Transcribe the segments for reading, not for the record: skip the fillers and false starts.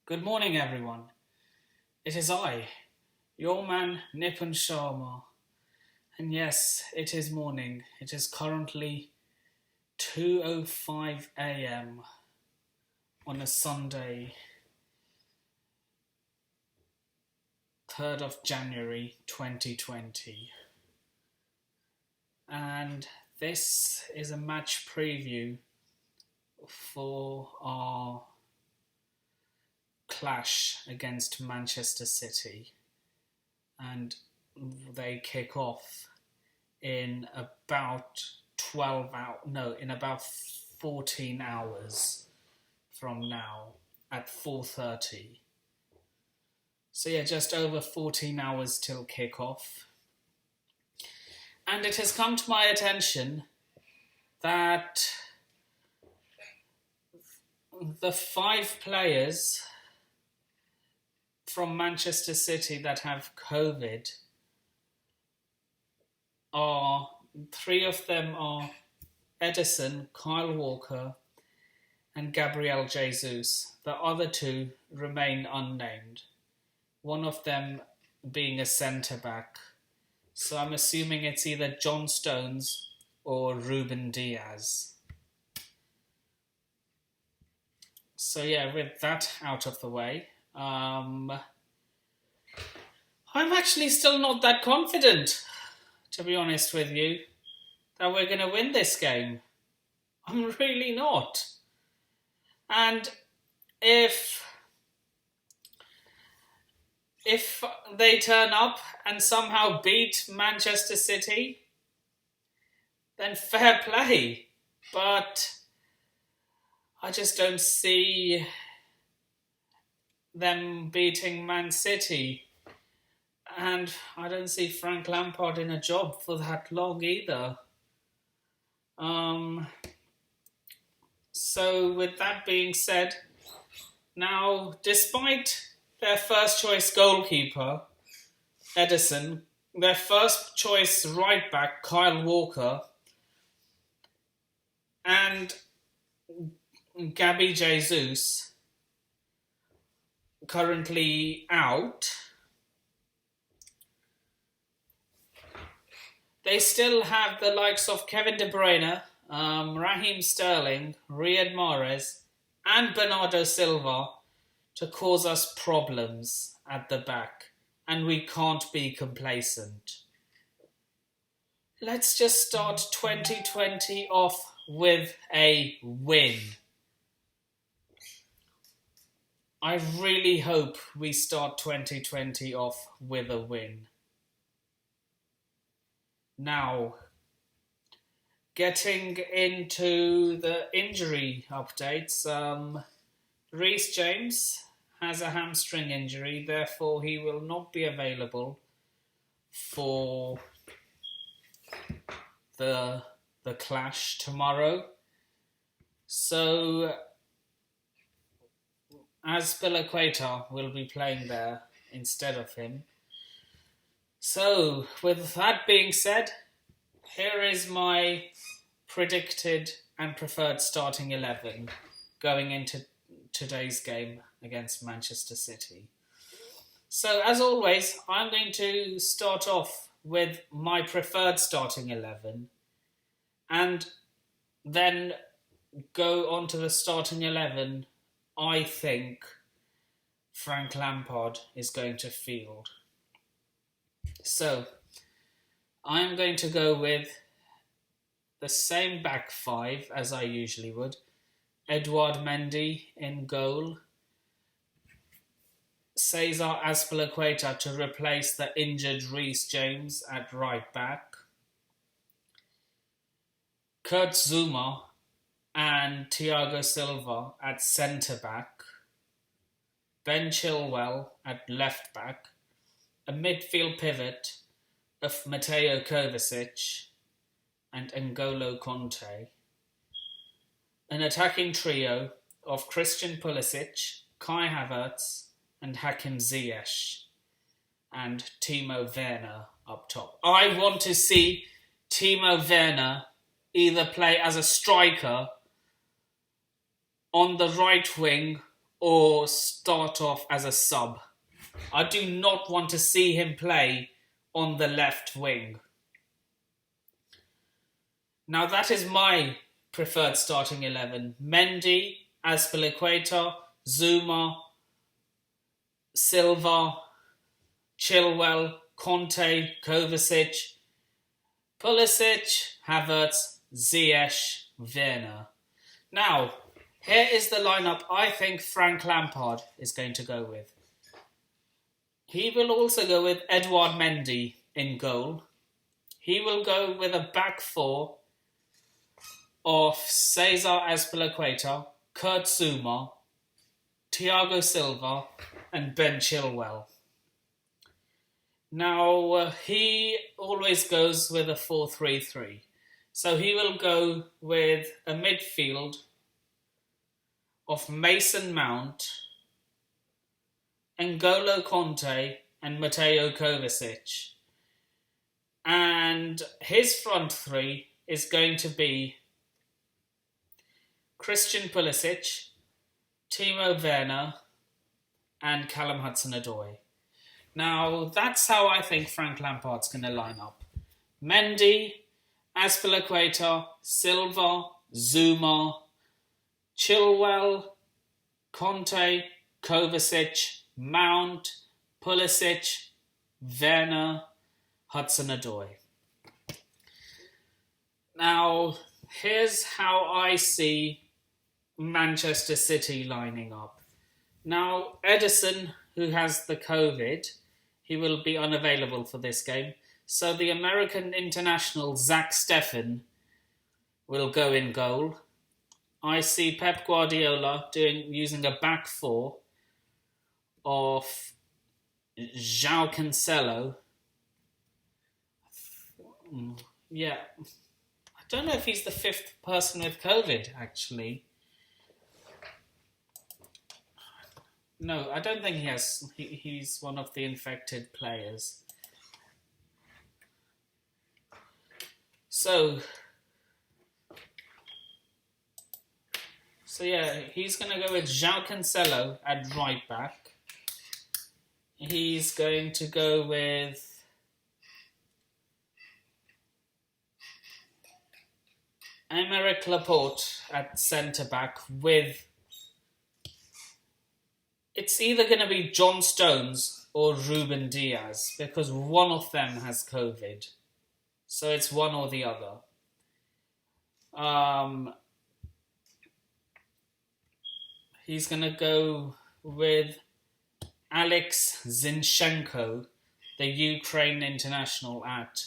Good morning, everyone. It is I, your man Nipun Sharma. And yes, it is morning. It is currently 2:05 a.m. on a Sunday, 3rd of January 2020. And this is a match preview for our clash against Manchester City. And they kick off in about 14 hours from now at 4:30. So yeah, just over 14 hours till kickoff. And it has come to my attention that the 5 players from Manchester City that have COVID are 3 of them are Ederson, Kyle Walker, and Gabriel Jesus. The other 2 remain unnamed. One of them being a centre back. So I'm assuming it's either John Stones or Ruben Diaz. So yeah, with that out of the way, I'm actually still not that confident, to be honest with you, that we're going to win this game. I'm really not. And if they turn up and somehow beat Manchester City, then fair play. But I just don't see them beating Man City. And I don't see Frank Lampard in a job for that long either. So with that being said, now despite their first choice goalkeeper, Ederson, their first choice right back, Kyle Walker, and Gabby Jesus currently out, they still have the likes of Kevin De Bruyne, Raheem Sterling, Riyad Mahrez, and Bernardo Silva to cause us problems at the back, and we can't be complacent. Let's just start 2020 off with a win. I really hope we start 2020 off with a win. Now, getting into the injury updates, Reece James has a hamstring injury, therefore he will not be available for the clash tomorrow. So Azpilicueta will be playing there instead of him. So, with that being said, here is my predicted and preferred starting 11 going into today's game against Manchester City. So, as always, I'm going to start off with my preferred starting 11 and then go on to the starting 11 I think Frank Lampard is going to field. So, I'm going to go with the same back 5 as I usually would. Edouard Mendy in goal. Cesar Azpilicueta to replace the injured Reece James at right back. Kurt Zouma and Thiago Silva at centre back. Ben Chilwell at left back. A midfield pivot of Mateo Kovacic and N'Golo Conte. An attacking trio of Christian Pulisic, Kai Havertz and Hakim Ziyech, and Timo Werner up top. I want to see Timo Werner either play as a striker on the right wing or start off as a sub. I do not want to see him play on the left wing. Now that is my preferred starting 11. Mendy, Azpilicueta, Zuma, Silva, Chilwell, Conte, Kovacic, Pulisic, Havertz, Ziyech, Werner. Now, here is the lineup I think Frank Lampard is going to go with. He will also go with Edouard Mendy in goal. He will go with a back four of Cesar Azpilicueta, Kurt Zouma, Thiago Silva, and Ben Chilwell. Now, he always goes with a 4-3-3. So he will go with a midfield of Mason Mount, N'Golo Conte, and Mateo Kovacic. And his front three is going to be Christian Pulisic, Timo Werner, and Callum Hudson-Odoi. Now, that's how I think Frank Lampard's going to line up. Mendy, Azpilicueta, Silva, Zuma, Chilwell, Conte, Kovacic, Mount, Pulisic, Werner, Hudson-Odoi. Now, here's how I see Manchester City lining up. Now, Ederson, who has the COVID, he will be unavailable for this game. So the American international Zach Steffen will go in goal. I see Pep Guardiola using a back four of João Cancelo. Yeah, I don't know if he's the fifth person with COVID, actually. No, I don't think he has. He's one of the infected players. So yeah, he's going to go with João Cancelo at right back. He's going to go with Aymeric Laporte at centre back with... It's either going to be John Stones or Ruben Diaz because one of them has COVID. So it's one or the other. He's going to go with Alex Zinchenko, the Ukraine international, at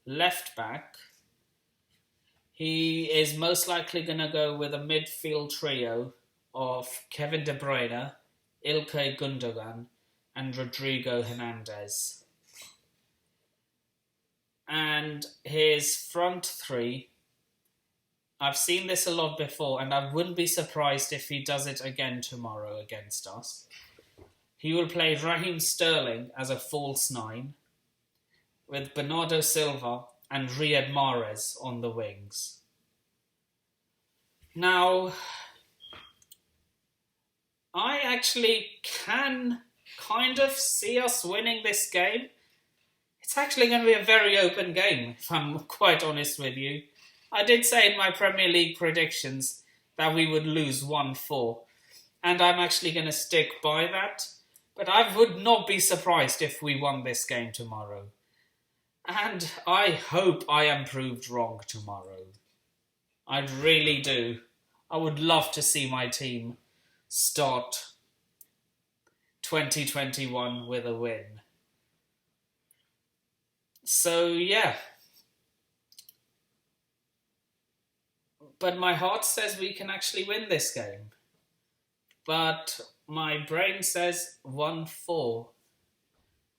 left back. He is most likely going to go with a midfield trio of Kevin De Bruyne, Ilkay Gundogan, and Rodrigo Hernandez. And his front three, I've seen this a lot before, and I wouldn't be surprised if he does it again tomorrow against us. He will play Raheem Sterling as a false nine, with Bernardo Silva and Riyad Mahrez on the wings. Now, I actually can kind of see us winning this game. It's actually going to be a very open game, if I'm quite honest with you. I did say in my Premier League predictions that we would lose 1-4, and I'm actually going to stick by that. But I would not be surprised if we won this game tomorrow. And I hope I am proved wrong tomorrow. I really do. I would love to see my team start 2021 with a win. So, yeah. But my heart says we can actually win this game. But my brain says 1-4.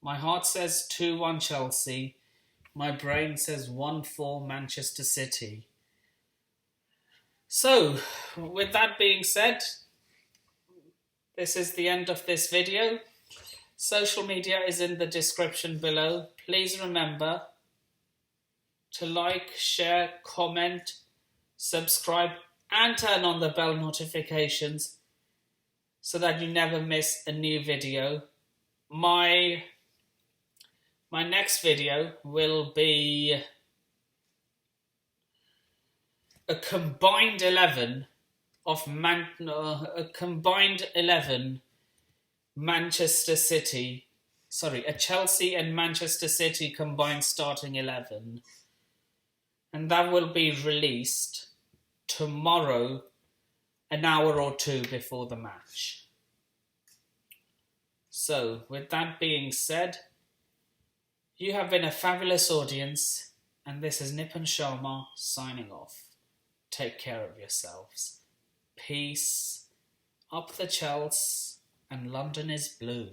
My heart says 2-1 Chelsea. My brain says 1-4 Manchester City. So, with that being said, this is the end of this video. Social media is in the description below. Please remember to like, share, comment, subscribe, and turn on the bell notifications so that you never miss a new video. My next video will be a combined 11 Manchester City, a Chelsea and Manchester City combined starting 11, and that will be released tomorrow, an hour or two before the match. So, with that being said, you have been a fabulous audience, and this is Nipun Sharma signing off. Take care of yourselves. Peace. Up the Chelsea, and London is blue.